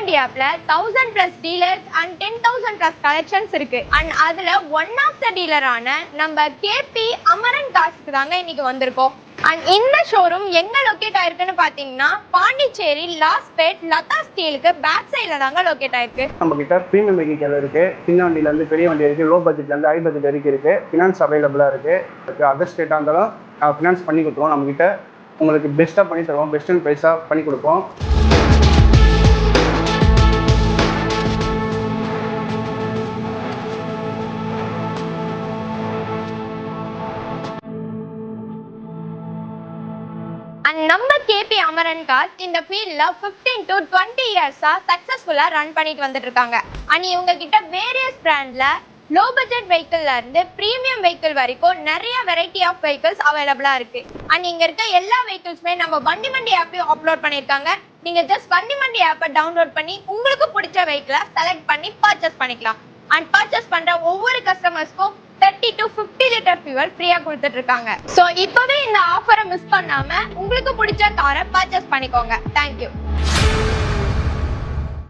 வண்டி ஆப்ல 1000+ dealers and 10,000+ collections இருக்கு. அண்ட் அதுல ஒன் ஆஃப் த டீலரான நம்ம கேபி அமரன் கார்ஸ்க்கு தாங்க இன்னைக்கு வந்திருக்கோம். அண்ட் இந்த ஷோரூம் எங்க லொகேட் ஆயிருக்குன்னு பாத்தீங்கன்னா பாண்டிச்சேரி லாஸ்பேட் லதா ஸ்டீலுக்கு பேக் சைட்ல தாங்க லொகேட் ஆயிருக்கு. நம்ம கிட்ட பிரீமியம் வெஹிக்கிள் இருக்கு, சின்ன வண்டியில இருந்து பெரிய வண்டி இருக்கு, லோ பட்ஜெட்ல இருந்து ஹை பட்ஜெட் வரைக்கும் இருக்கு. ஃபினான்ஸ் அவைலபிளா இருக்கு. அதர் ஸ்டேட்டா இருந்தாலும் ஃபினான்ஸ் பண்ணி கொடுத்துருவோம். நம்ம கிட்ட உங்களுக்கு பெஸ்ட்டாக பண்ணி தருவோம், பெஸ்ட் அண்ட் ப்ரைஸாக பண்ணி கொடுப்போம். அண்ட் நம்ம கேபி அமரன் கார்ஸ் இந்த ஃபீல்ட்ல 15 to 20 இயர்ஸா சக்சஸ்ஃபுல்லா ரன் பண்ணிட்டு வந்துட்டு இருக்காங்க. அண்ட் இவங்க கிட்ட வேரியஸ் பிராண்ட்ல லோ பட்ஜெட் வெஹிக்கிள்ல இருந்து பிரீமியம் வெஹிக்கிள் வரைக்கும் நிறைய வெரைட்டி ஆஃப் வெஹிக்கிள்ஸ் அவைலபிளா இருக்கு. அண்ட் இங்க இருக்க எல்லா வெஹிக்கிள்ஸுமே நம்ம வண்டி மண்டி ஆப்லயும் அப்லோட் பண்ணிருக்காங்க. நீங்க ஜஸ்ட் வண்டி மண்டி ஆப்பை டவுன்லோட் பண்ணி உங்களுக்கு பிடிச்ச வெஹிக்கிளை செலக்ட் பண்ணி பர்ச்சேஸ் பண்ணிக்கலாம். அண்ட் பர்ச்சேஸ் பண்ற ஒவ்வொரு கஸ்டமர்ஸ்க்கும் 30 to 50 லிட்டர் ஃபியூவல் ஃப்ரீயா கொடுத்துட்டு இருக்காங்க. சோ இப்பவே இந்த ஆஃபரை மிஸ் பண்ணாம உங்களுக்கு பிடிச்ச காரை பர்ச்சேஸ் பண்ணிக்கோங்க. தேங்க்யூ.